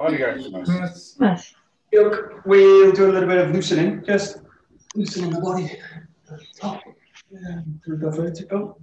Onegaishimasu. Yes. We'll do a little bit of loosening, just loosening the body. Top and through the vertical.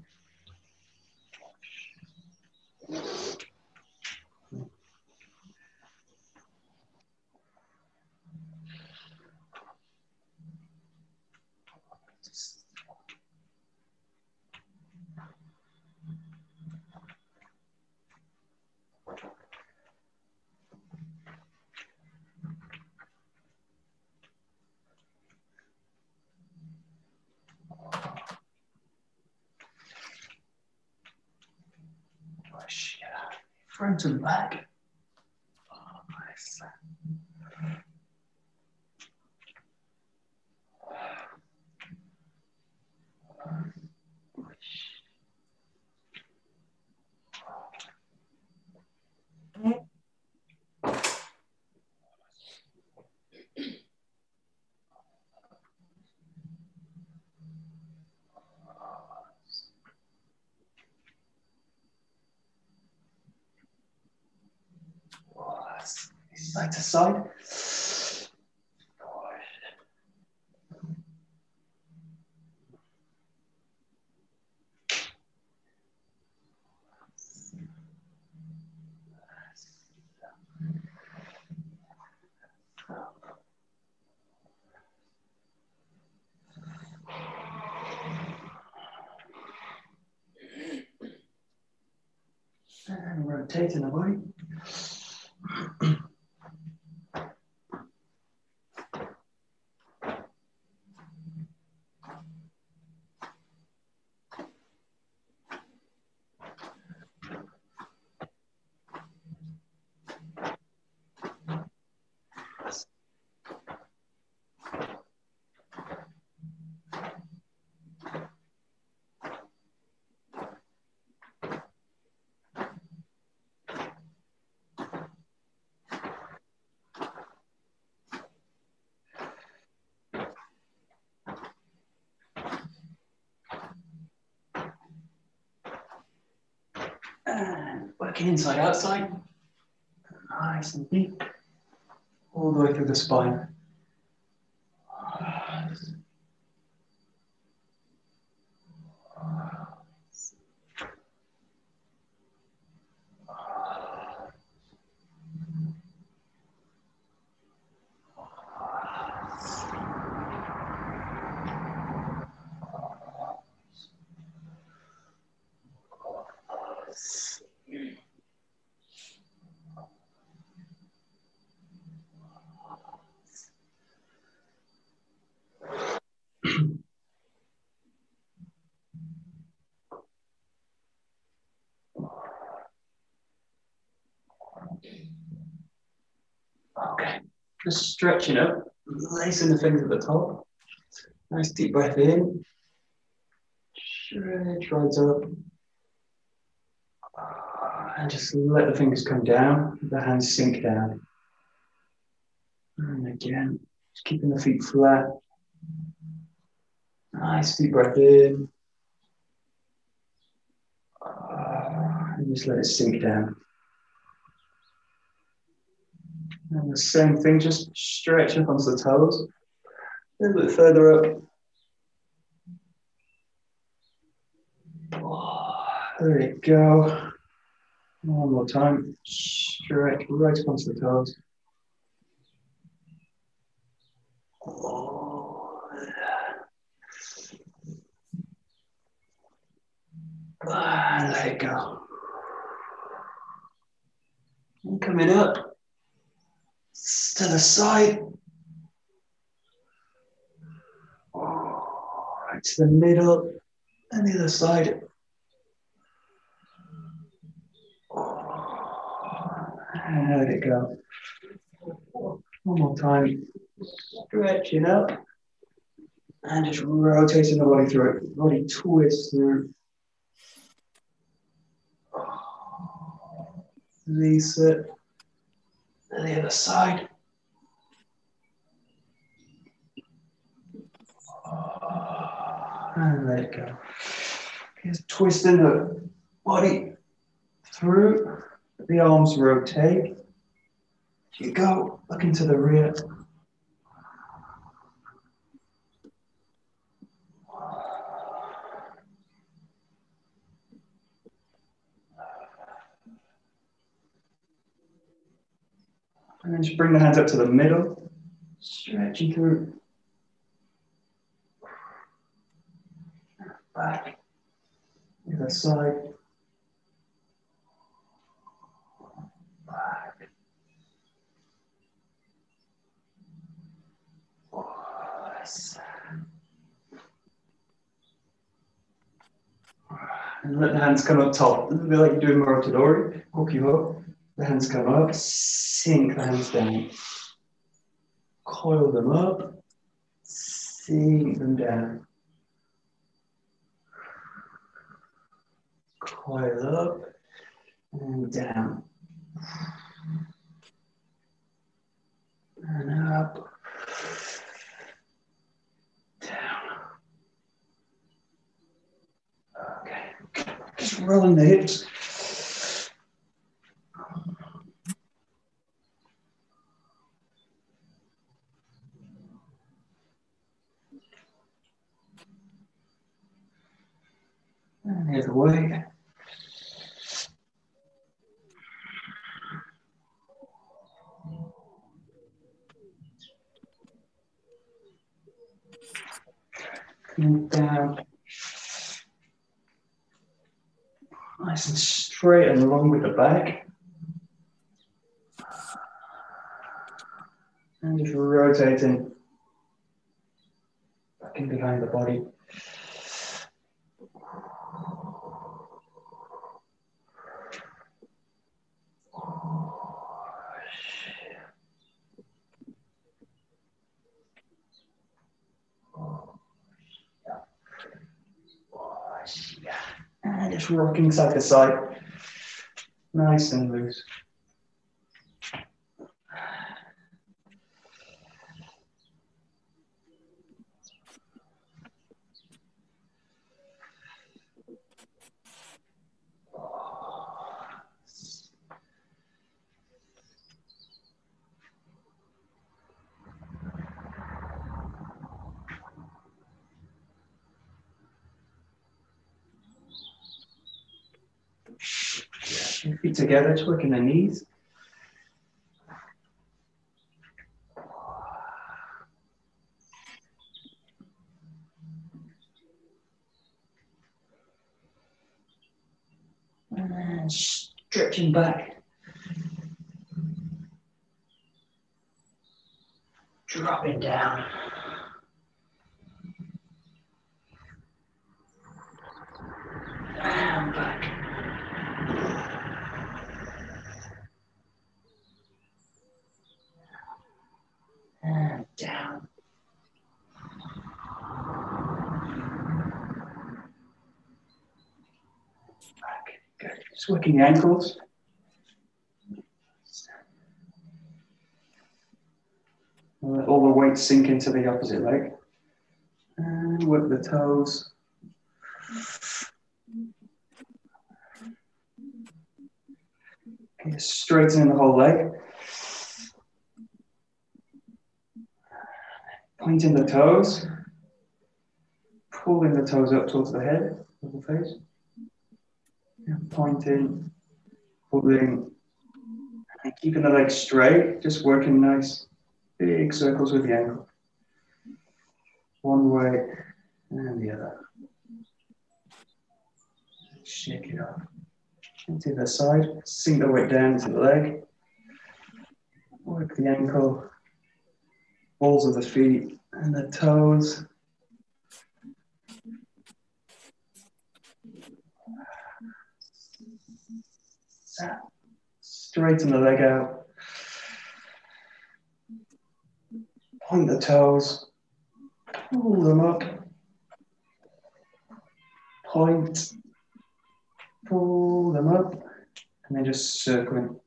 Front and back. Oh, nice. Side to side. And rotating the body. And working inside, outside. Nice and deep. All the way through the spine. Okay, just stretching up, lacing the fingers at the top. Nice deep breath in. Stretch right up. And just let the fingers come down, the hands sink down. And again, just keeping the feet flat. Nice deep breath in. And just let it sink down. And the same thing, just stretch up onto the toes. A little bit further up. There you go. One more time. Stretch right up onto the toes. And let it go. And coming up to the side. Right to the middle and the other side. And let it go. One more time. Stretching up. And just rotating the body through it. Body twists through. Release it. And the other side. And let it go. Just twisting the body through. The arms rotate. As you go, look into the rear. And then just bring the hands up to the middle, stretching through. Back, the other side. Back. And let the hands come up top. A little bit like you're doing Morotodori. Hook you up. The hands come up. Sink the hands down. Coil them up. Sink them down. Coil up and down. And up. Down. Okay. Just rolling the hips. And the other way. And down. Nice and straight and long with the back. And just rotating back in behind the body. And just rocking side to side. Nice and loose. Your feet together, twerking the knees. And stretching back. Dropping down. And back. And down. Back. Good. Just working the ankles. Let all the weight sink into the opposite leg. And work the toes. Okay, straightening the whole leg. Pointing the toes. Pulling the toes up towards the head of the face. And pointing, pulling, and keeping the legs straight. Just working nice big circles with the ankle. One way and the other. Shake it off. Into the side, sink the weight down to the leg. Work the ankle, balls of the feet and the toes. Straighten the leg out. Point the toes. Pull them up. Point. Pull them up. And then just circling.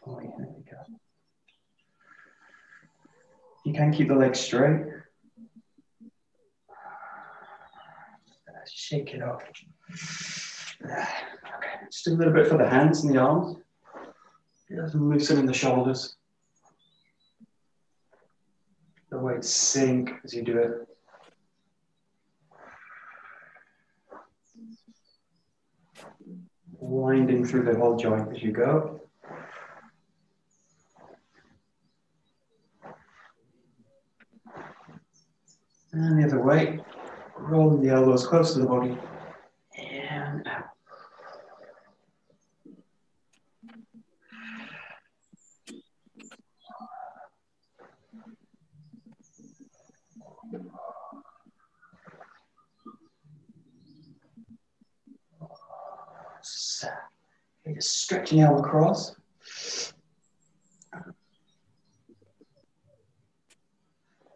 Oh, yeah, there we go. You can keep the legs straight. shake it off. Okay, just do a little bit for the hands and the arms. Just loosening the shoulders. The weight sink as you do it. Winding through the whole joint as you go. And the other way, rolling the elbows close to the body. And out. Okay, just stretching out across.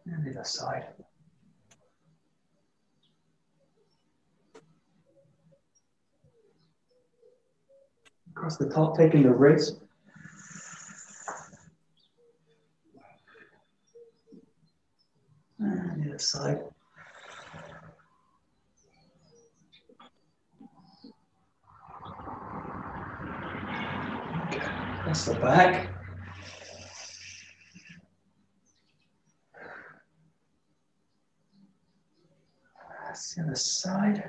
And the other side. Across the top, taking the wrist. And the other side. Okay, that's the back. That's the other side.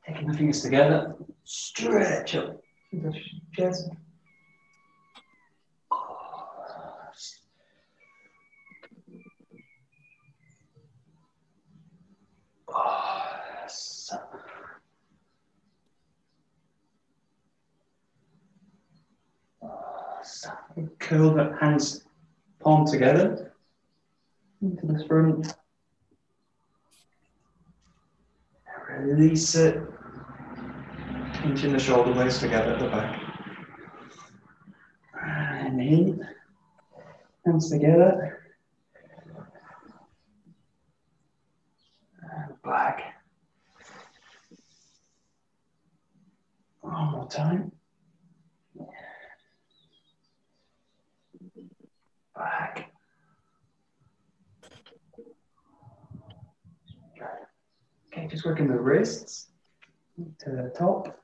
Taking the fingers together, stretch up the chest. Curl the hands palm together into the front. Release it. Pinching the shoulder blades together at the back. And in. Hands together. And back. One more time. Back. Okay, just working the wrists to the top.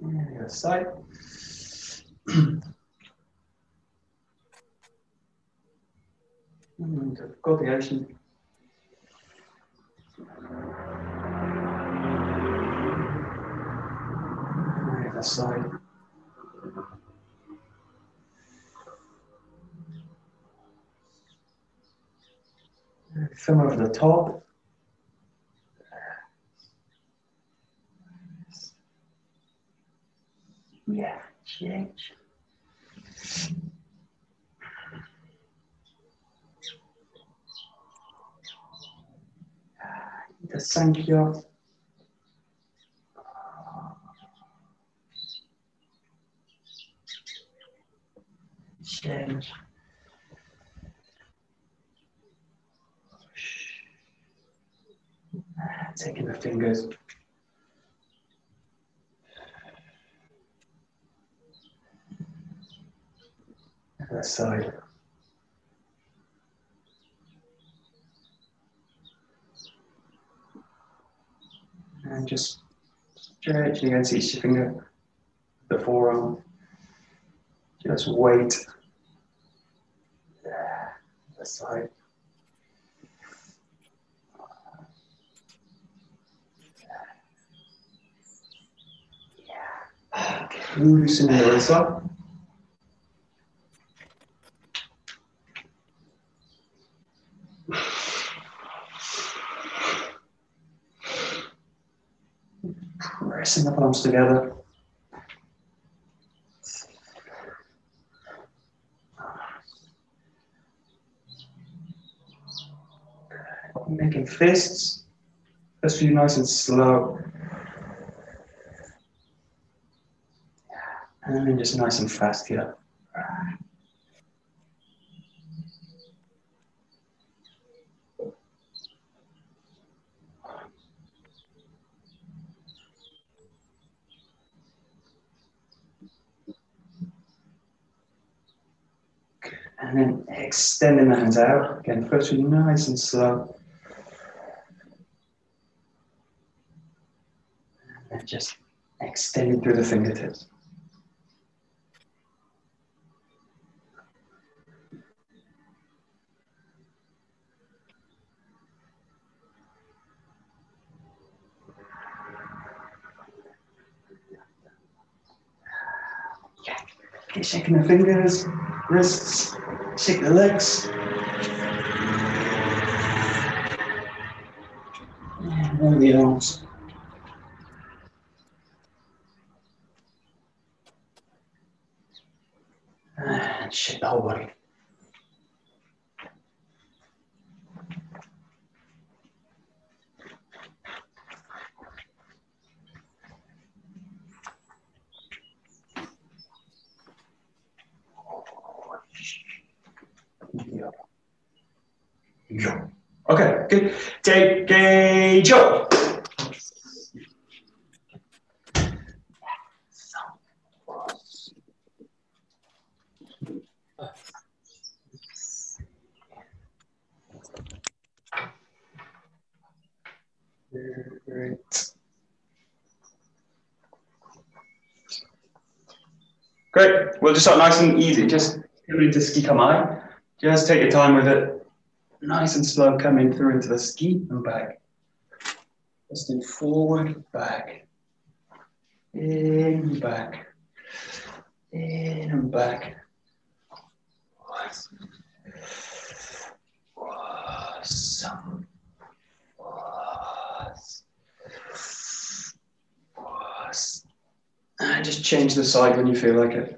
And the other side. And 𝒂𝒂𝒕𝒆𝒏. And the other side. Thumb over the top. Yeah, change. 𝒕𝒉𝒂𝒕. Change. Taking the fingers. That side. And just stretching against each finger, the forearm. Just weight. The side. Yeah. Okay. Loosening the wrists up. Pressing the palms together. Making fists. First few nice and slow. And then just nice and fast here. And then extending the hands out. Again, first one nice and slow. And just extending through the fingertips. Keep shaking the fingers, wrists, shake the legs. And then the arms. And shake the whole body. Okay, good. Takemusu. Great. We'll just start nice and easy. Just come into 𝒂𝒂𝒿. Just take your time with it. Nice and slow, coming through into the ski and back. Twisting forward, back. In, back. In and back. And just change the side when you feel like it.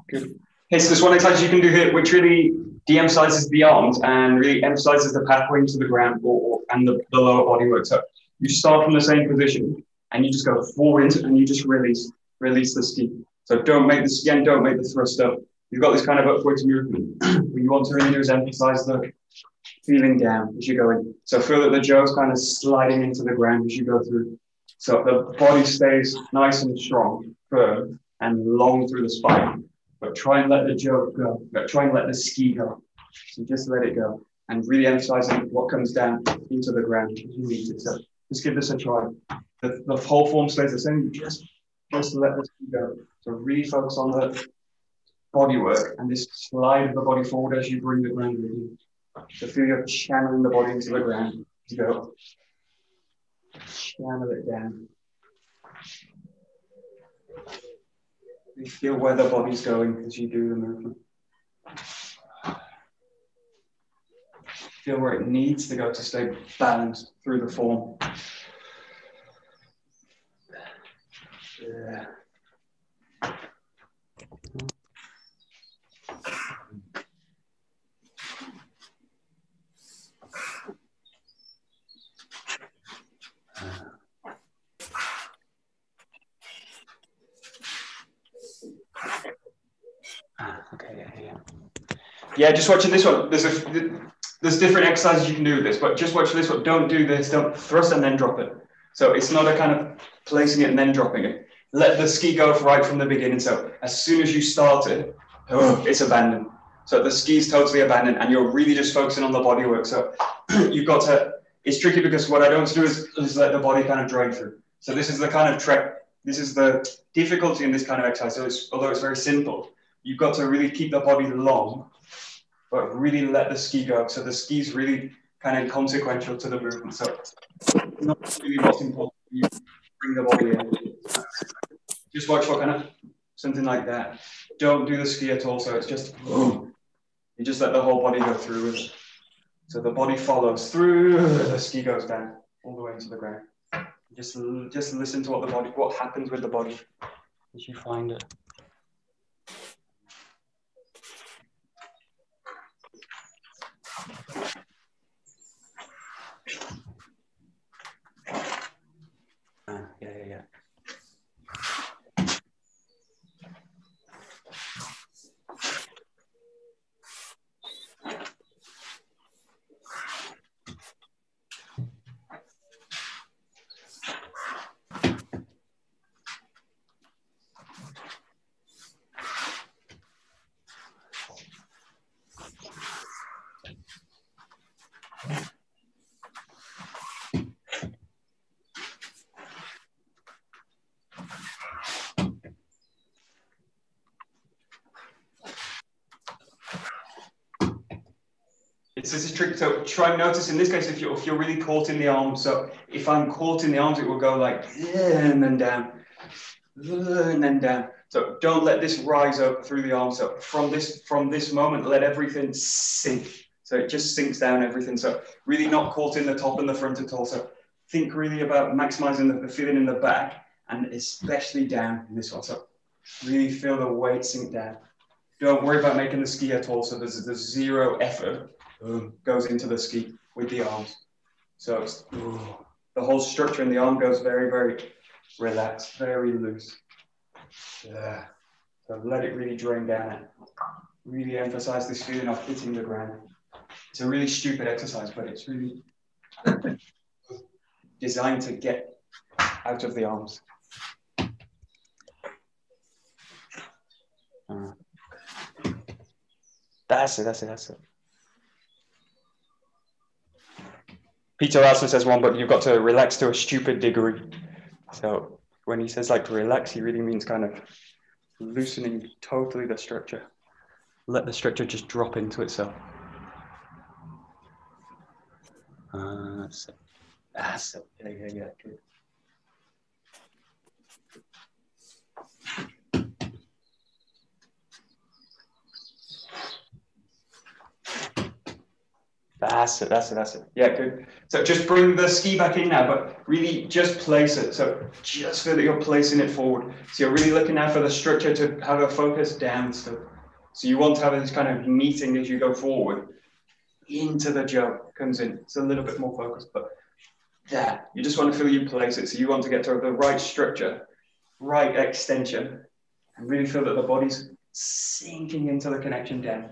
Good. Okay, so there's one exercise you can do here which really de-emphasizes the arms and really emphasizes the pathway into the ground and the lower body work. So you start from the same position and you just go forward and you just release the ski. So don't make the ski and don't make the thrust up. You've got this kind of upwards movement. What you want to really do is emphasize the feeling down as you go in. So feel that the jaw's kind of sliding into the ground as you go through. So the body stays nice and strong, firm, and long through the spine. But try and let the jaw go. But try and let the ski go. So just let it go. And really emphasizing what comes down into the ground as you need it. So just give this a try. The whole form stays the same. Just let the ski go. So really focus on the body work and this slide of the body forward as you bring the ground with you. So feel you're channeling the body into the ground. To go. Channel it down. You feel where the body's going as you do the movement. Feel where it needs to go to stay balanced through the form. Yeah. Okay, yeah, just watching this one. There's different exercises you can do with this, but just watch this one. Don't do this. Don't thrust and then drop it. So it's not a kind of placing it and then dropping it. Let the ski go right from the beginning. So as soon as you start it, it's abandoned. So the ski's totally abandoned, and you're really just focusing on the body work. So you've got to. It's tricky because what I don't do is let the body kind of drain through. So this is the kind of trek. This is the difficulty in this kind of exercise. So although it's very simple, you've got to really keep the body long, but really let the ski go. So the ski's really kind of inconsequential to the movement. So not really what's important. You bring the body in. Just watch for kind of something like that. Don't do the ski at all. So it's just, you just let the whole body go through with it. So the body follows through, the ski goes down all the way into the ground. Just listen to what happens with the body as you find it. Yeah. This is tricky. So try and notice in this case if you're really caught in the arms. So if I'm caught in the arms, it will go like and then down, and then down. So don't let this rise up through the arms. So from this moment, let everything sink. So it just sinks down everything. So really not caught in the top and the front at all. So think really about maximizing the feeling in the back and especially down in this one. So really feel the weight sink down. Don't worry about making the ski at all. So there's zero effort goes into the ski with the arms. So it's, the whole structure in the arm goes very, very relaxed, very loose. Yeah. So let it really drain down. Really emphasize this feeling of hitting the ground. It's a really stupid exercise, but it's really designed to get out of the arms. That's it. Peter also says one, but you've got to relax to a stupid degree. So when he says like to relax, he really means kind of loosening totally the structure. Let the structure just drop into itself. That's it. Yeah, good. That's it. Yeah, good. So just bring the ski back in now, but really just place it. So just feel that you're placing it forward. So you're really looking now for the structure to have a focus down still. So you want to have this kind of meeting as you go forward into the jump comes in. It's a little bit more focused, but there. You just want to feel you place it. So you want to get to the right structure, right extension, and really feel that the body's sinking into the connection down.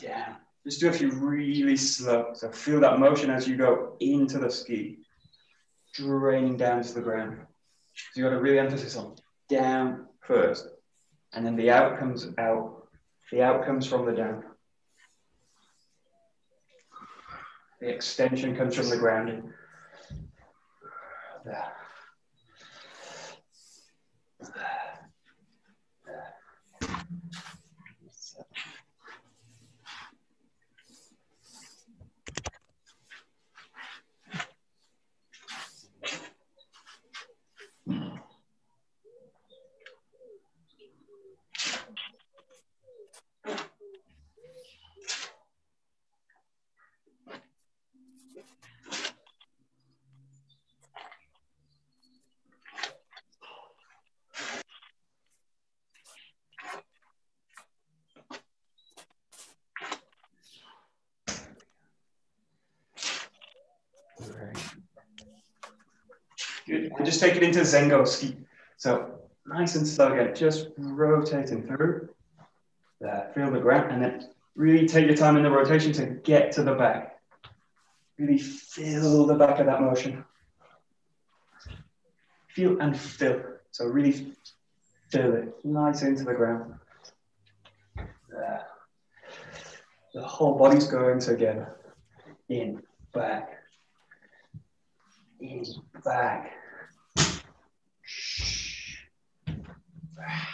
Down. Just do a few really slow. So feel that motion as you go into the ski, draining down to the ground. So you got to really emphasis on down first, and then the out comes out. The out comes from the down. The extension comes from the grounding. There. Good. And just take it into 𝒂𝒂𝒂𝒂. So nice and slow again, just rotating through. There, feel the ground, and then really take your time in the rotation to get to the back. Really feel the back of that motion. Feel and fill. So really fill it nice into the ground. There. The whole body's going together. In, back. In, back. Back.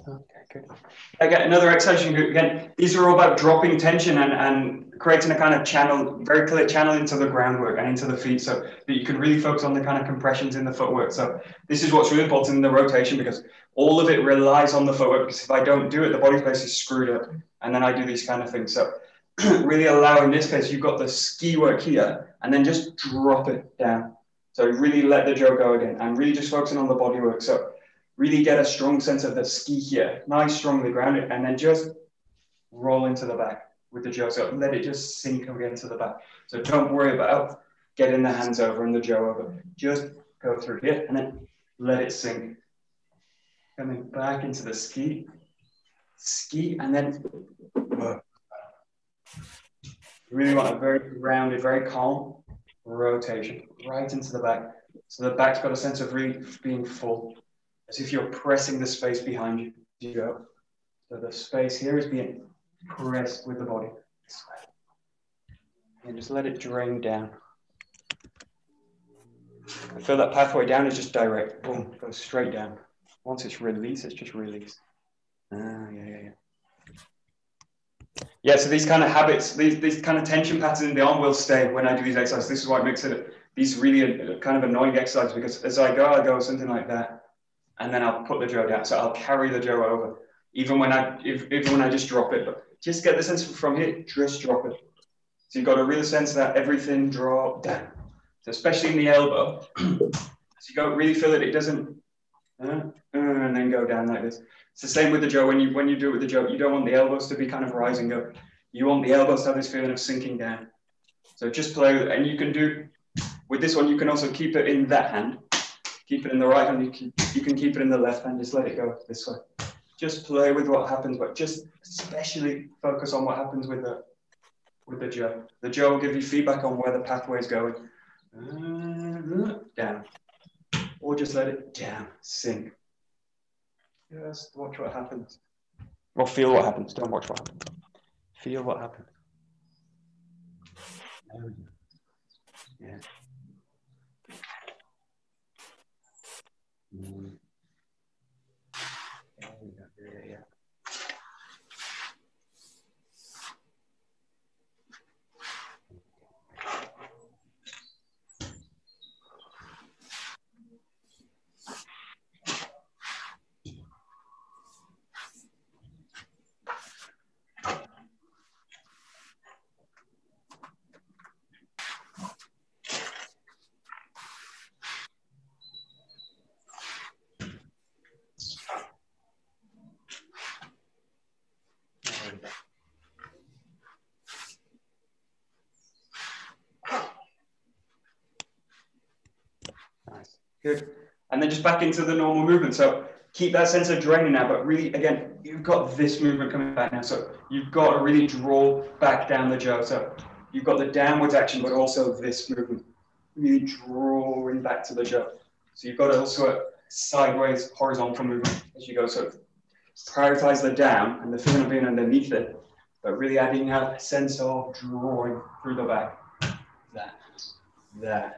Okay, good. Again, another exercise you can do. Again, these are all about dropping tension and creating a kind of channel, very clear channel into the groundwork and into the feet, so that you can really focus on the kind of compressions in the footwork. So this is what's really important in the rotation, because all of it relies on the footwork, because if I don't do it, the body space is screwed up, and then I do these kind of things. So really allow, in this case, you've got the ski work here, and then just drop it down. So really let the jaw go again, and really just focusing on the body work. So really get a strong sense of the ski here, nice, strongly grounded, and then just roll into the back with the jaw. So let it just sink again to the back. So don't worry about getting the hands over and the jaw over. Just go through here and then let it sink. Coming back into the ski, and then really want a very grounded, very calm rotation right into the back. So the back's got a sense of really being full, as if you're pressing the space behind you. You go. So the space here is being pressed with the body. This way. And just let it drain down. I feel that pathway down is just direct. Boom, goes straight down. Once it's released, it's just released. Yeah, so these kind of habits, these kind of tension patterns in the arm will stay when I do these exercises. This is why it makes it these really kind of annoying exercises, because as I go something like that, and then I'll put the jaw down. So I'll carry the jaw over, even when I just drop it. But just get the sense from here, just drop it. So you've got a real sense that everything drop down. So especially in the elbow, so you go really feel it. It doesn't, and then go down like this. It's the same with the jaw. When you do it with the jaw, you don't want the elbows to be kind of rising up. You want the elbows to have this feeling of sinking down. So just play, and you can do, with this one, you can also keep it in that hand. Keep it in the right hand, you can keep it in the left hand, just let it go this way. Just play with what happens, but just especially focus on what happens with the jaw. The jaw will give you feedback on where the pathway is going. Down. Or just let it down, sink. Just watch what happens. Or feel what happens, don't watch what happens. Feel what happens. Yeah. Yeah. Nice. Good. And then just back into the normal movement. So keep that sense of draining now, but really, again, you've got this movement coming back now. So you've got to really draw back down the jaw. So you've got the downwards action, but also this movement. Really drawing back to the jaw. So you've got to also sideways horizontal movement as you go. So prioritize the down and the feeling of being underneath it, but really adding a sense of drawing through the back. There.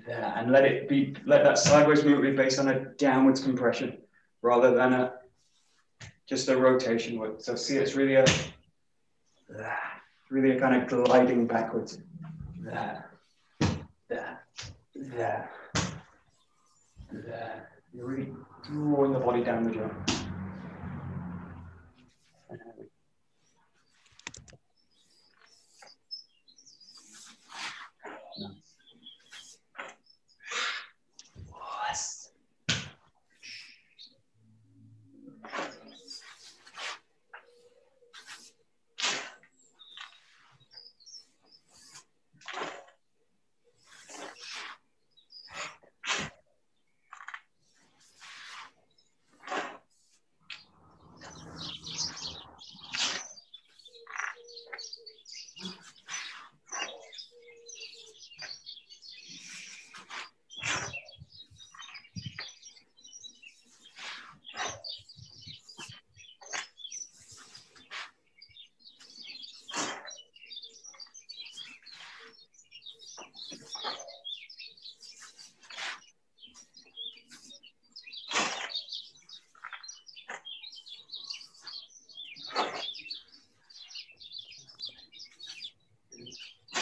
And let that sideways movement be based on a downwards compression rather than just a rotation. So see, it's really a kind of gliding backwards. There. You're really drawing the body down the jump.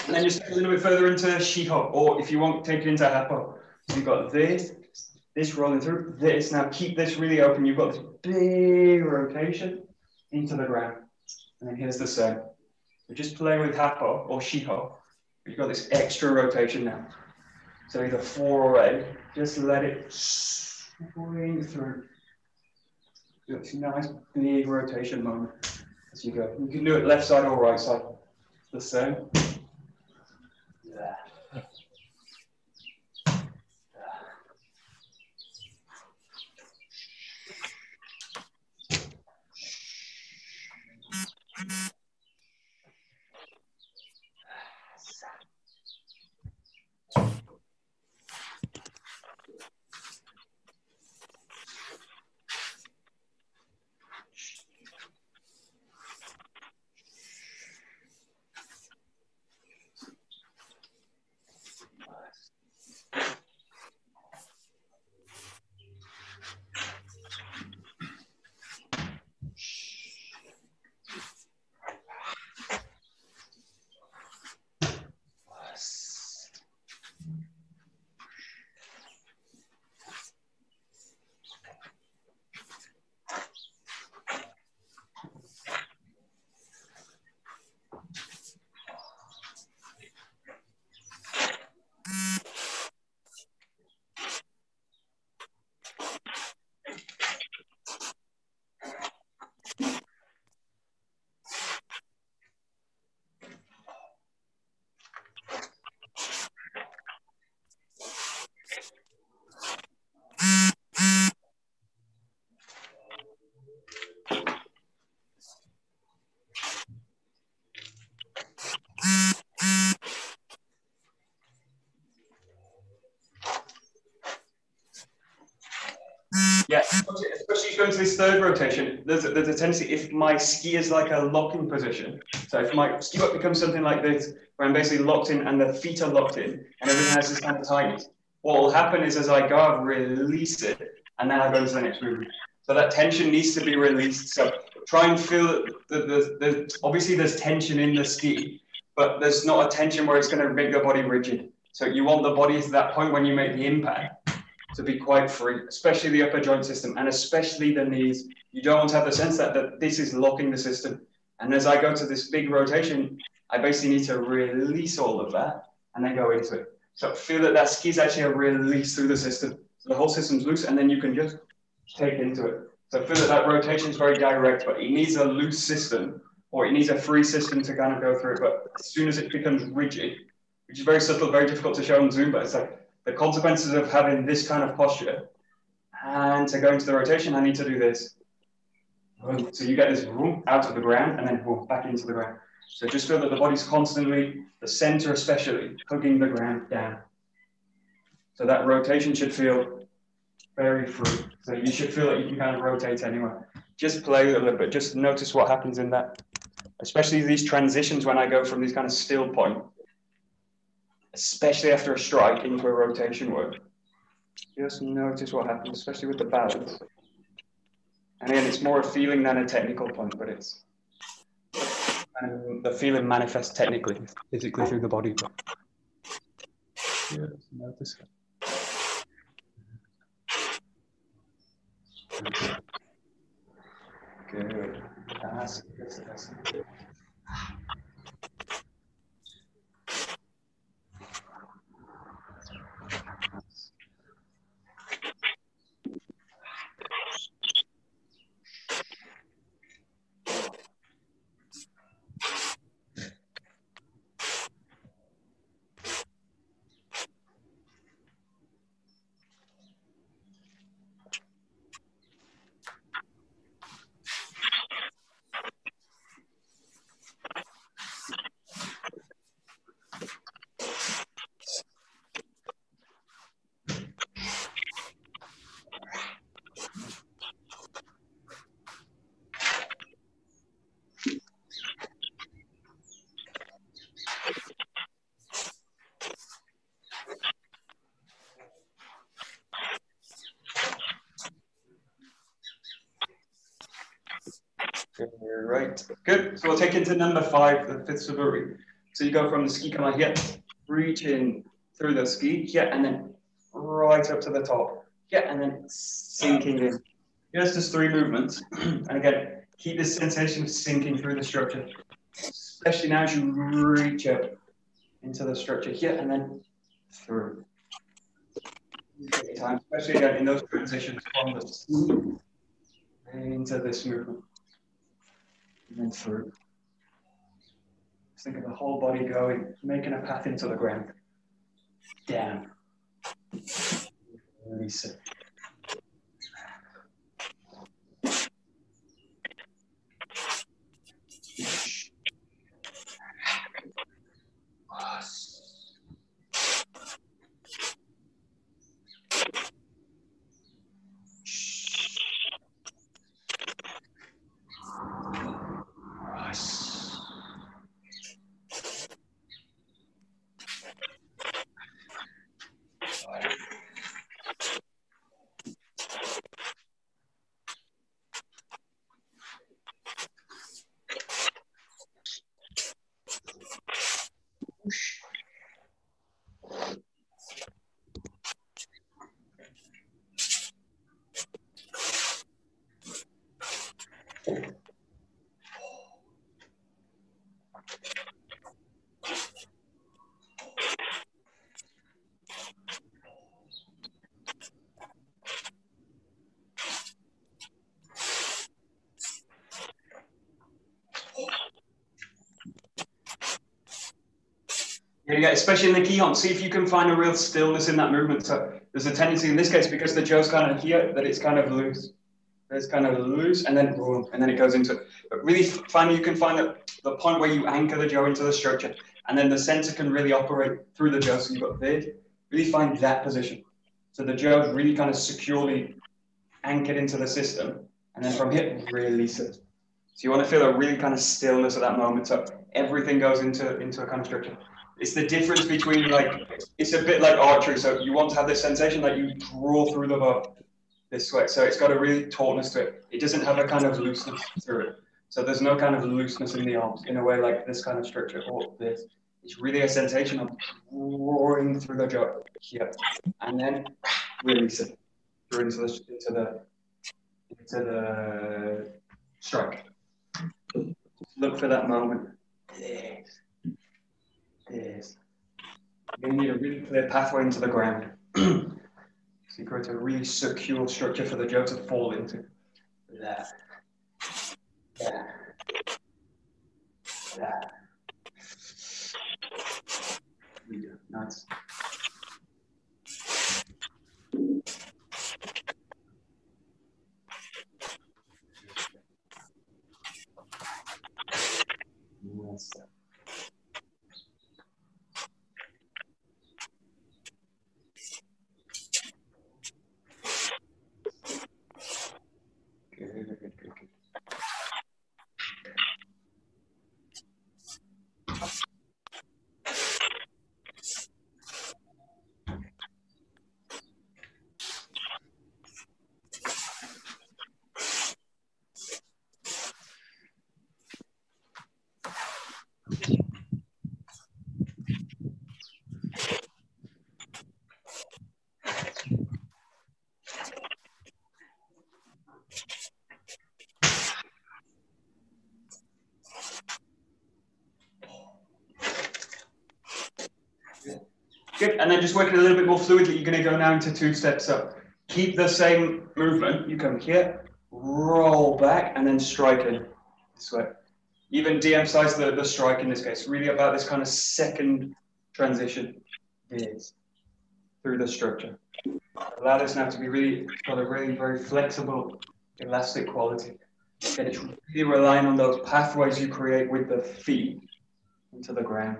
And then just a little bit further into 𝒕𝒊𝒂𝒕, or if you want, take it into 𝒂𝒂𝒄𝒄𝒂𝒃. So you've got this rolling through, this. Now keep this really open. You've got this big rotation into the ground. And then here's the same. We're just playing with 𝒂𝒂𝒄𝒂𝒃 or 𝒕𝒊𝒂𝒄𝒄. You've got this extra rotation now. So either 4 or 8, just let it swing through. You've got this nice big rotation moment as you go. You can do it left side or right side. The same. Yeah, especially going to this third rotation, there's a tendency, if my ski is like a locking position, so if my ski up becomes something like this, where I'm basically locked in and the feet are locked in and everything has this kind of tightness, what will happen is as I go, I release it, and then I go into the next movement. So that tension needs to be released. So try and feel that obviously there's tension in the ski, but there's not a tension where it's going to make the body rigid. So you want the body to that point when you make the impact to be quite free, especially the upper joint system and especially the knees. You don't want to have the sense that this is locking the system. And as I go to this big rotation, I basically need to release all of that and then go into it. So feel that ski is actually a release through the system. So the whole system's loose and then you can just take into it. So feel that rotation is very direct, but it needs a loose system or it needs a free system to kind of go through it. But as soon as it becomes rigid, which is very subtle, very difficult to show on Zoom, but it's like the consequences of having this kind of posture and to go into the rotation, I need to do this. So you get this out of the ground and then back into the ground. So just feel that the body's constantly, the center especially, hugging the ground down. So that rotation should feel very free. So you should feel like you can kind of rotate anywhere. Just play with it a little bit. Just notice what happens in that. Especially these transitions when I go from these kind of still point, especially after a strike into a rotation work. Just notice what happens, especially with the balance. And again, it's more a feeling than a technical point, but it's the feeling manifests technically, physically through the body. Just notice it. Good. That's good. Right, good. So we'll take into number 5, the fifth suburi. So you go from the ski kama here, reach in through the ski, yeah, and then right up to the top, yeah, and then sinking in. Yes, just 3 movements. And again, keep this sensation of sinking through the structure, especially now as you reach up into the structure here and then through. Time, especially again in those transitions from the ski into this movement. And then through. Just think of the whole body going, making a path into the ground. Down. Release it. Yeah, especially in the Kihon, see if you can find a real stillness in that movement. So there's a tendency in this case, because the Joe's kind of here, that it's kind of loose. It's kind of loose, and then boom, and then it goes into it. But really find you can find the point where you anchor the Joe into the structure, and then the center can really operate through the Joe. So you've got big. Really find that position. So the Joe's really kind of securely anchored into the system, and then from here, release it. So you want to feel a really kind of stillness at that moment. So everything goes into a kind of structure. It's the difference between, like, it's a bit like archery. So you want to have this sensation that you draw through the bow this way. So it's got a really tautness to it. It doesn't have a kind of looseness through it. So there's no kind of looseness in the arms in a way like this kind of structure or this. It's really a sensation of drawing through the jaw here, and then release it through into the strike. Look for that moment. This. You need a really clear pathway into the ground. So you create a really secure structure for the Joe to fall into. That. Nice. Yes. Good, and then just working a little bit more fluidly, you're going to go now into 2 steps up. Keep the same movement. You come here, roll back, and then strike in this way. Even de-emphasize the strike in this case. Really about this kind of second transition is through the structure. Allow this now to be really got a really very flexible, elastic quality. Again, it's really relying on those pathways you create with the feet into the ground.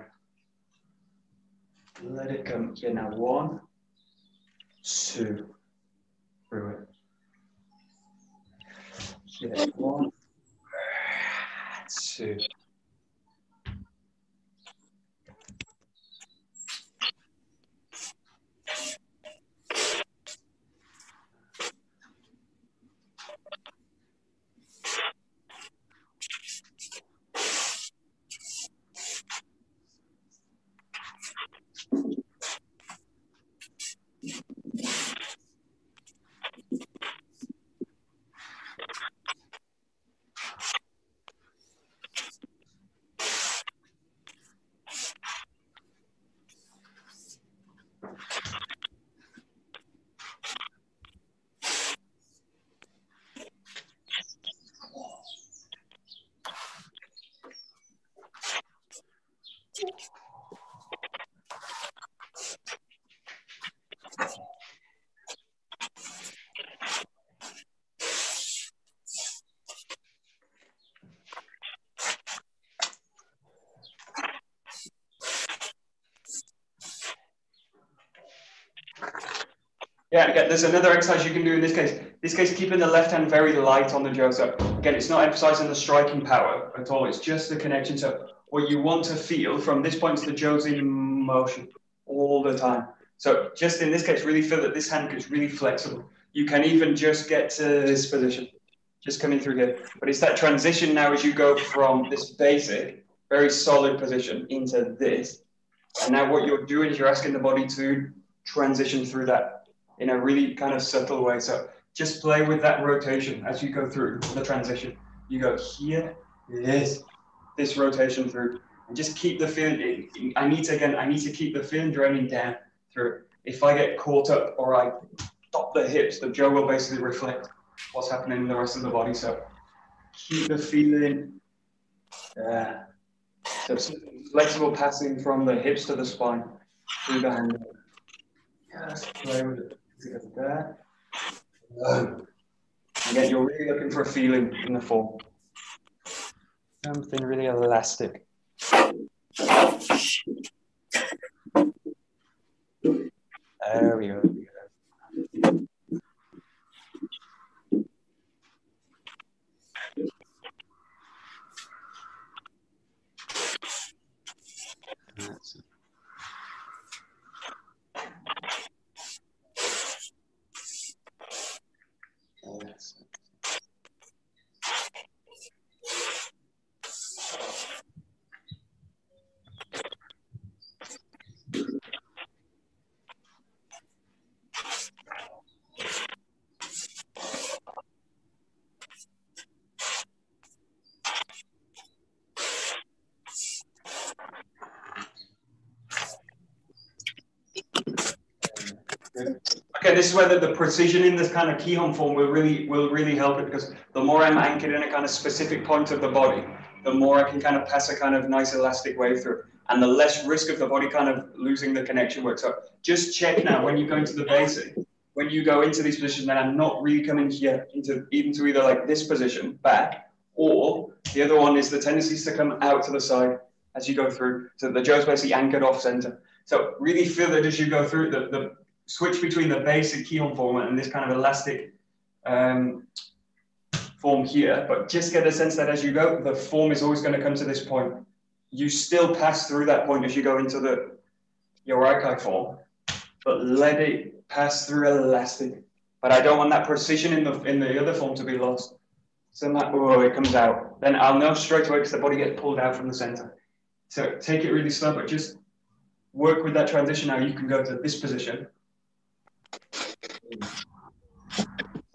Let it come here now. 1, 2, through it. Here, 1, 2. Yeah, again, there's another exercise you can do in this case. In this case, keeping the left hand very light on the jo. So again, it's not emphasizing the striking power at all. It's just the connection. So what you want to feel from this point to the jo's in motion all the time. So just in this case, really feel that this hand is really flexible. You can even just get to this position, just coming through here. But it's that transition now as you go from this basic, very solid position into this. And now what you're doing is you're asking the body to transition through that in a really kind of subtle way. So just play with that rotation as you go through the transition. You go here, this rotation through, and just keep the feeling. I need to keep the feeling draining down through. If I get caught up or I stop the hips, the jo will basically reflect what's happening in the rest of the body. So keep the feeling. So flexible passing from the hips to the spine through the hand. Just play with it. There. Again, you're really looking for a feeling in the form. Something really elastic. There we go. That's it. Yes. Okay, this is where the precision in this kind of Kihon form will really help it, because the more I'm anchored in a kind of specific point of the body, the more I can kind of pass a kind of nice elastic wave through, and the less risk of the body kind of losing the connection works. So just check now when you go into the basic, when you go into these positions, that I'm not really coming here into either like this position back, or the other one is the tendency to come out to the side as you go through. So the jo's basically anchored off center. So really feel that as you go through the switch between the basic Kihon form and this kind of elastic form here, but just get a sense that as you go, the form is always going to come to this point. You still pass through that point as you go into your Aikai form, but let it pass through elastic. But I don't want that precision in the other form to be lost. So it comes out. Then I'll know straight away because the body gets pulled out from the center. So take it really slow, but just work with that transition. Now you can go to this position. So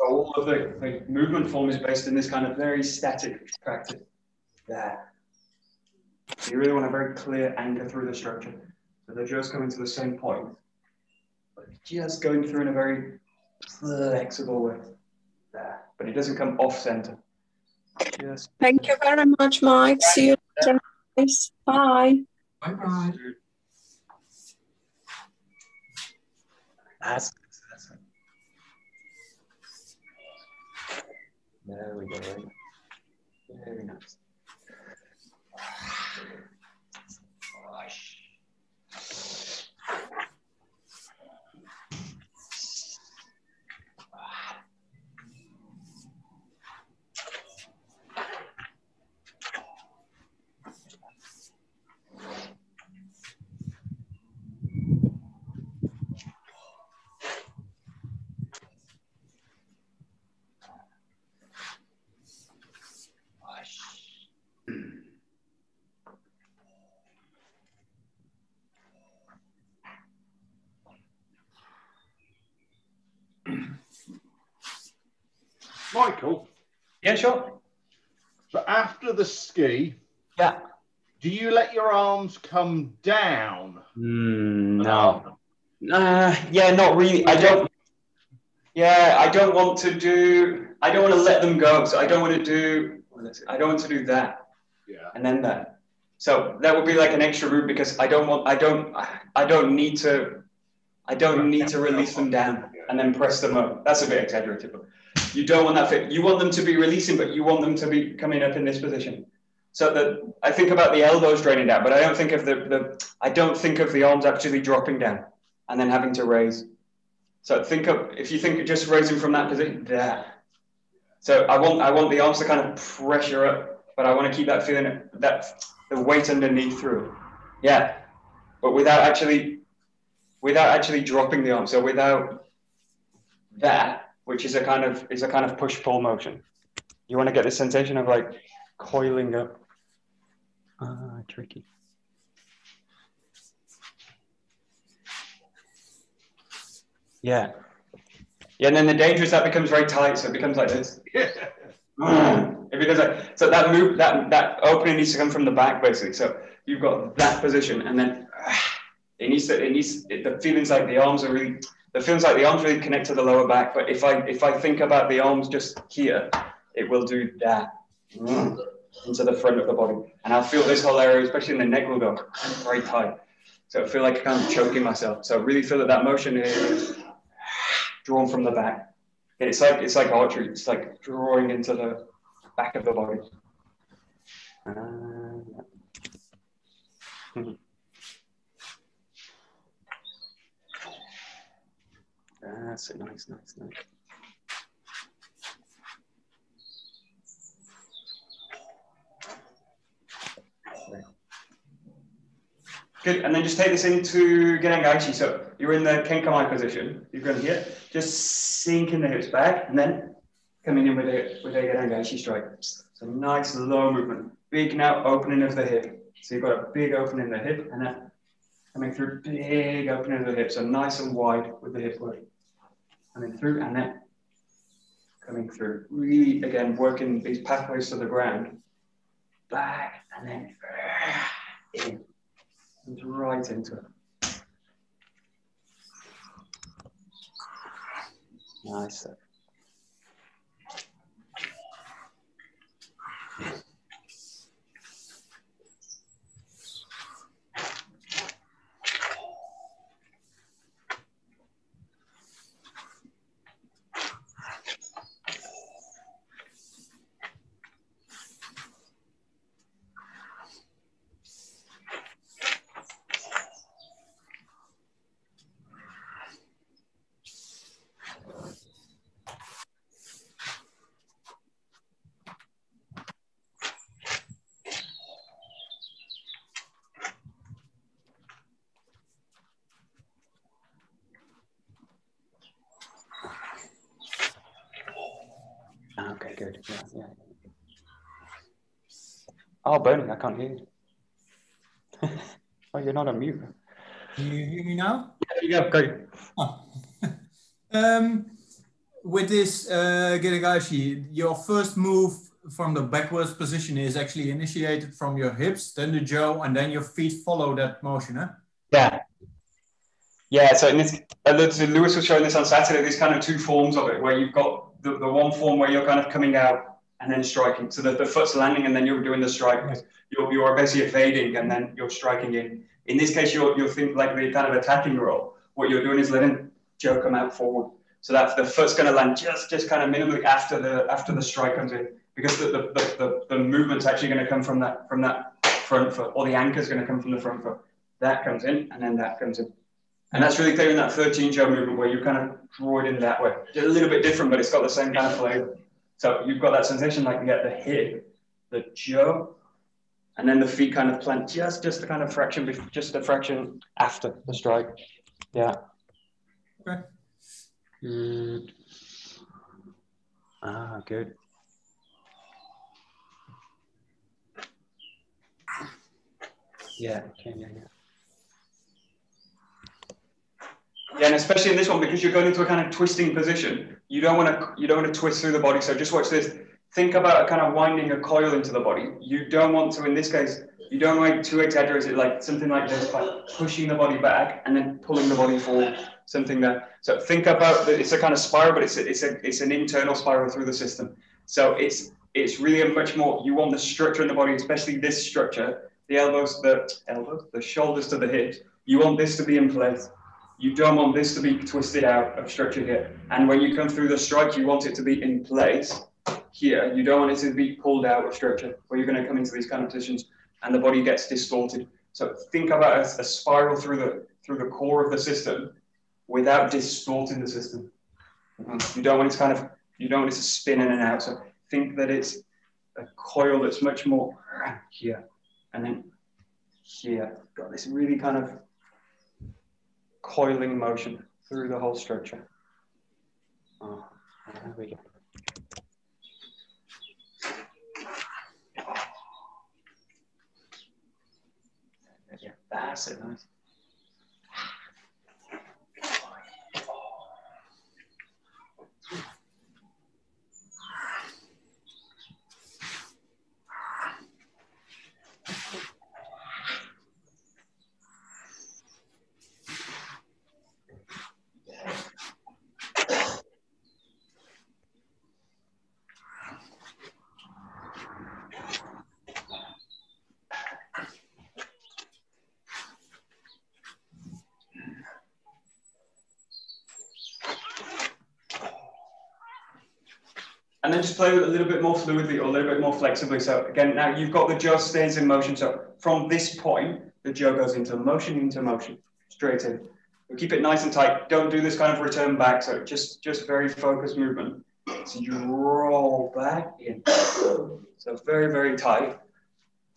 all of the movement form is based in this kind of very static practice. There. So you really want a very clear anchor through the structure. So they're just coming to the same point, but just going through in a very flexible way. There. But it doesn't come off center. Just Thank you very much, Mike. See you later. Bye. Bye-bye. That's it. There we go. Right? Very nice. Michael? Yeah, sure. So after the ski, Yeah. do you let your arms come down? No. Yeah, not really. I don't want to let them go. So I don't want to do that. Yeah. And then that. So that would be like an extra route because I don't need to release them down and then press them up. That's a bit exaggerated, but you don't want that fit. You want them to be releasing, but you want them to be coming up in this position. So that I think about the elbows draining down, but I don't think of the arms actually dropping down and then having to raise. So if you think just raising from that position, there. So I want the arms to kind of pressure up, but I want to keep that feeling that the weight underneath through. Yeah. But without actually dropping the arm. So without that, which is a kind of push-pull motion. You want to get the sensation of like coiling up. Tricky. Yeah. Yeah, and then the danger is that becomes very tight, so it becomes like this. It becomes like, so that opening needs to come from the back basically. So you've got that position, and then the feelings like the arms really connect to the lower back. But if I think about the arms just here, it will do that into the front of the body, and I'll feel this whole area, especially in the neck, will go very tight. So I feel like I'm choking myself. So really feel that motion is drawn from the back. It's like archery. It's like drawing into the back of the body. That's nice. Good, and then just take this into Genangaichi. So you're in the Kenkamai position. You're going here. Just sink in the hips back, and then coming in with a Genangaichi strike. So nice low movement. Big now opening of the hip. So you've got a big opening in the hip, and then coming through, big opening of the hip. So nice and wide with the hip work. Coming through, and then coming through. Really, again, working these pathways to the ground. Back, and then in. Right into it. Nice. Okay, good. Yeah. Oh, burning, I can't hear you. Oh, you're not on mute. Can you hear me now? There you go, great. Oh. With this Geregashi, your first move from the backwards position is actually initiated from your hips, then the jaw, and then your feet follow that motion, huh? Yeah. Yeah, so in this, Lewis was showing this on Saturday, there's kind of two forms of it, where you've got the one form where you're kind of coming out and then striking. So the foot's landing and then you're doing the strike. Right. You're basically evading and then you're striking in. In this case, you'll think like the kind of attacking roll. What you're doing is letting Joe come out forward. So that's the foot's going to land just kind of minimally after the strike comes in, because the movement's actually going to come from that front foot, or the anchor's going to come from the front foot. That comes in and then that comes in. And that's really clear in that 13 Joe movement where you kind of draw it in that way. It's a little bit different, but it's got the same kind of flavor. So you've got that sensation like you get the hip, the Joe, and then the feet kind of plant just the kind of fraction, just a fraction after the strike. Yeah. Okay. Ah, good. Yeah, okay, yeah. Yeah, and especially in this one, because you're going into a kind of twisting position, you don't want to twist through the body. So just watch this. Think about a kind of winding a coil into the body. You don't want to, in this case, you don't want to exaggerate it, like something like this, like pushing the body back and then pulling the body forward, something there. So think about that. It's a kind of spiral, but it's an internal spiral through the system. So it's really a much more, you want the structure in the body, especially this structure, the elbows, the shoulders to the hips. You want this to be in place. You don't want this to be twisted out of structure here. And when you come through the strike, you want it to be in place here. You don't want it to be pulled out of structure, where you're going to come into these kind of positions and the body gets distorted. So think about a spiral through the core of the system without distorting the system. You don't want it to spin in and out. So think that it's a coil that's much more here and then here. Got this really kind of coiling motion through the whole structure. Oh, there we go. Yeah, that's it, nice. And then just play with it a little bit more fluidly or a little bit more flexibly. So again, now you've got the jaw stays in motion. So from this point, the jaw goes into motion, straight in. We keep it nice and tight. Don't do this kind of return back. So just very focused movement. So you roll back in. So very, very tight.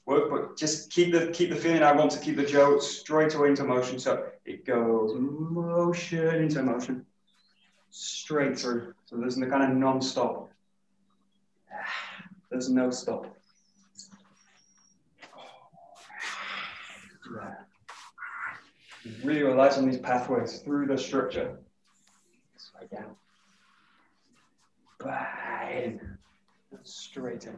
Work, but just keep the feeling. I want to keep the jaw straight away into motion. So it goes motion into motion, straight through. So there's the kind of non-stop. There's no stop. Yeah. Really relies on these pathways through the structure. Straight down. Back in. Straight in.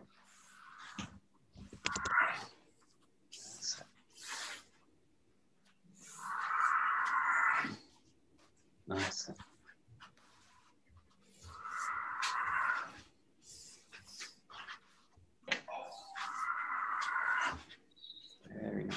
Nice. Very nice.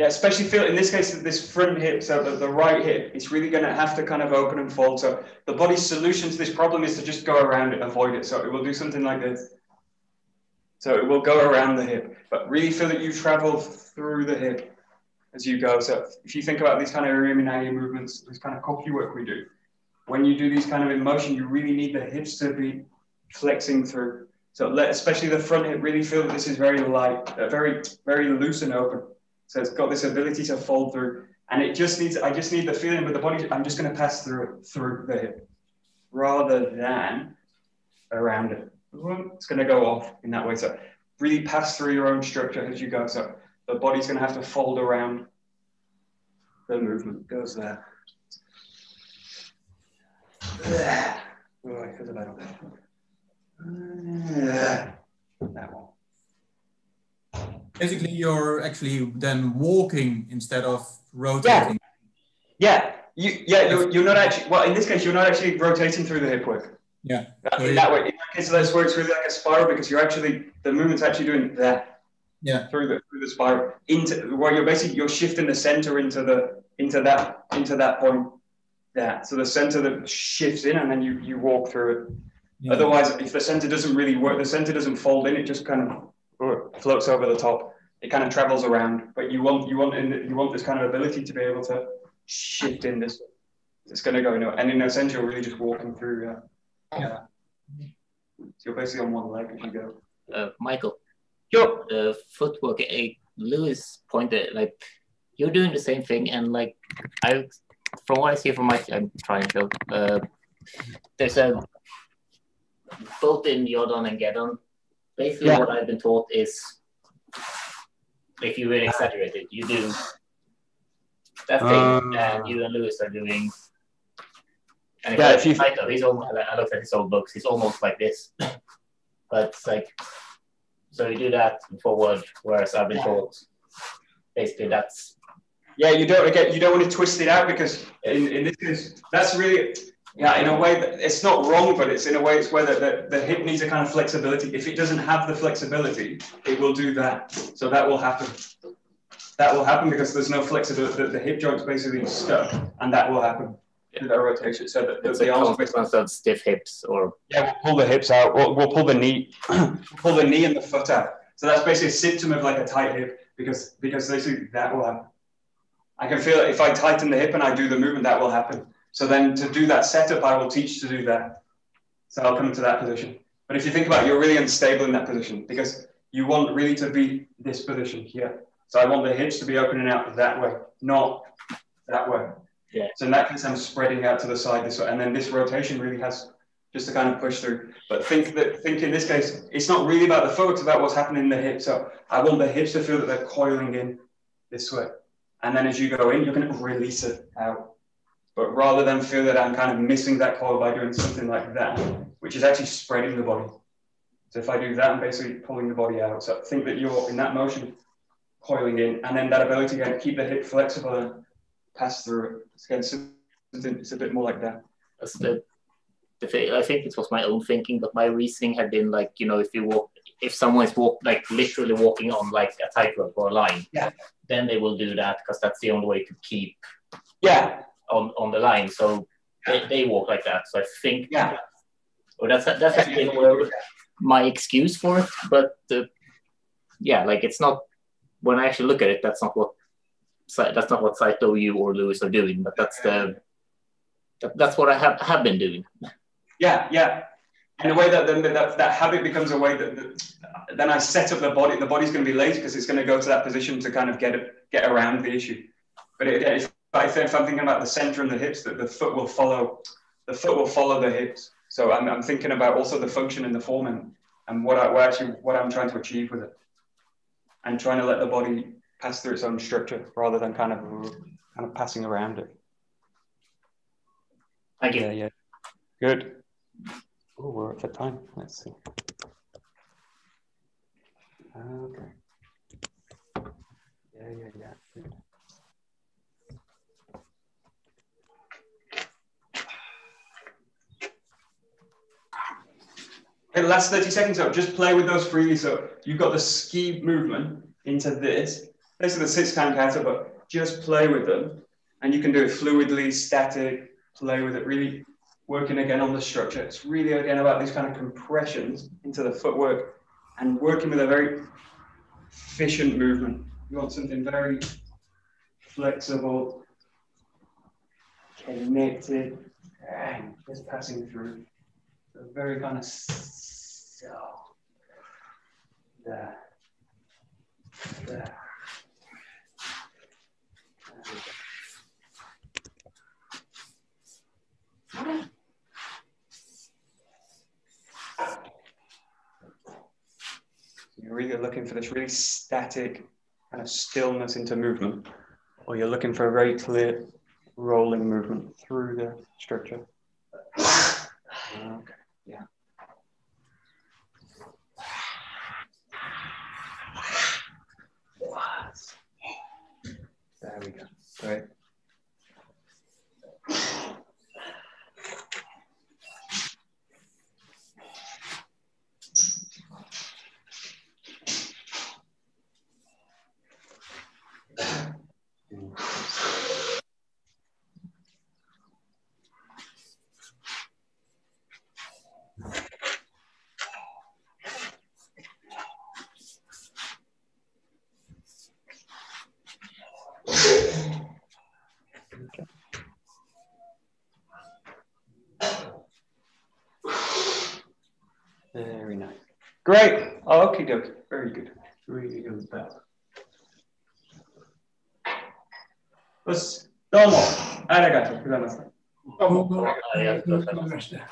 Yeah, especially feel in this case, this front hip, so the right hip, it's really going to have to kind of open and fold. So the body's solution to this problem is to just go around it, avoid it. So it will do something like this. So it will go around the hip, but really feel that you travel through the hip as you go. So if you think about these kind of 𝒂𝒊𝒐𝒏𝒂𝒕 movements, this kind of 𝒂𝒄𝒄𝒖𝒄𝒂𝒃 work we do, when you do these kind of in motion, you really need the hips to be flexing through. So especially the front hip, really feel that this is very light, very, very loose and open. So it's got this ability to fold through, and it just needs, I just need the feeling with the body, I'm just going to pass through the hip rather than around it. It's going to go off in that way. So really pass through your own structure as you go. So the body's going to have to fold around the movement. Goes there. That one. Basically, you're actually then walking instead of rotating. You're not actually, well, in this case, you're not actually rotating through the hip work. Yeah. In that way, in that case, that's where it's really like a spiral, because you're actually, the movement's actually doing that. Yeah. Through the spiral into where you're shifting the center into that point. Yeah. So the center that shifts in, and then you walk through it. Yeah. Otherwise, if the center doesn't really work, the center doesn't fold in, it just kind of floats over the top. It kind of travels around, but you want this kind of ability to be able to shift in this. It's going to go nowhere. And in a sense, you're really just walking through. So you're basically on one leg as you go. Michael. Sure. The footwork, Lewis pointed, like, you're doing the same thing, and like, from what I see from I'm trying to show, there's a both in Yodon and Gedon. Basically, what I've been taught is, if you really exaggerate it, you do that thing, and you and Lewis are doing. And if he's almost, I looked at his old books, he's almost like this, but it's like, so you do that forward, whereas I've been taught, basically that's. Yeah, you don't want to twist it out, because in this case, that's really, in a way, it's not wrong, but it's in a way, it's where the hip needs a kind of flexibility. If it doesn't have the flexibility, it will do that. So that will happen. That will happen because there's no flexibility. The hip joint's basically stuck, and that will happen. That rotation, so that the arms consequence of stiff hips, or we'll pull the hips out. We'll pull the knee, pull the knee and the foot out. So that's basically a symptom of like a tight hip, because basically that will happen. I can feel it if I tighten the hip and I do the movement, that will happen. So then to do that setup, I will teach to do that. So I'll come to that position. But if you think about it, you're really unstable in that position, because you want really to be this position here. So I want the hips to be opening out that way, not that way. Yeah. So in that case, I'm spreading out to the side this way, and then this rotation really has just to kind of push through. But think in this case, it's not really about the foot, it's about what's happening in the hips. So I want the hips to feel that they're coiling in this way, and then as you go in, you're going to release it out. But rather than feel that I'm kind of missing that coil by doing something like that, which is actually spreading the body. So if I do that, I'm basically pulling the body out. So think that you're in that motion, coiling in, and then that ability to keep the hip flexible and pass through it. It's a bit more like that. That's I think it was my own thinking, but my reasoning had been like, if someone is literally walking on like a tightrope or a line, then they will do that because that's the only way to keep on the line. So they walk like that. So I think that's actually my excuse for it. But it's not, when I actually look at it, that's not what Saito, you or Lewis are doing, but that's what I have been doing. Yeah. And the way that habit becomes a way that then I set up the body. The body's going to be lazy because it's going to go to that position to kind of get around the issue. But if I'm thinking about the center and the hips, that the foot will follow the hips. So I'm thinking about also the function and the form and what I'm trying to achieve with it, and trying to let the body pass through its own structure rather than kind of passing around it. Thank you. Yeah. Good. Oh, we're at time. Let's see. Okay. Yeah. Good. Okay, the last 30 seconds, so just play with those freely. So you've got the ski movement into this, basically the 6 count kata, but just play with them. And you can do it fluidly, static, play with it, really working again on the structure. It's really again about these kind of compressions into the footwork and working with a very efficient movement. You want something very flexible, connected, and just passing through. So very kind of there. There. You're really looking for this really static kind of stillness into movement, or you're looking for a very clear rolling movement through the structure. Okay, yeah. There we go. Great. Very nice. Great. Okie dokie. Very good. Really good with that. どうもありがとうございました。どうもありがとうございました。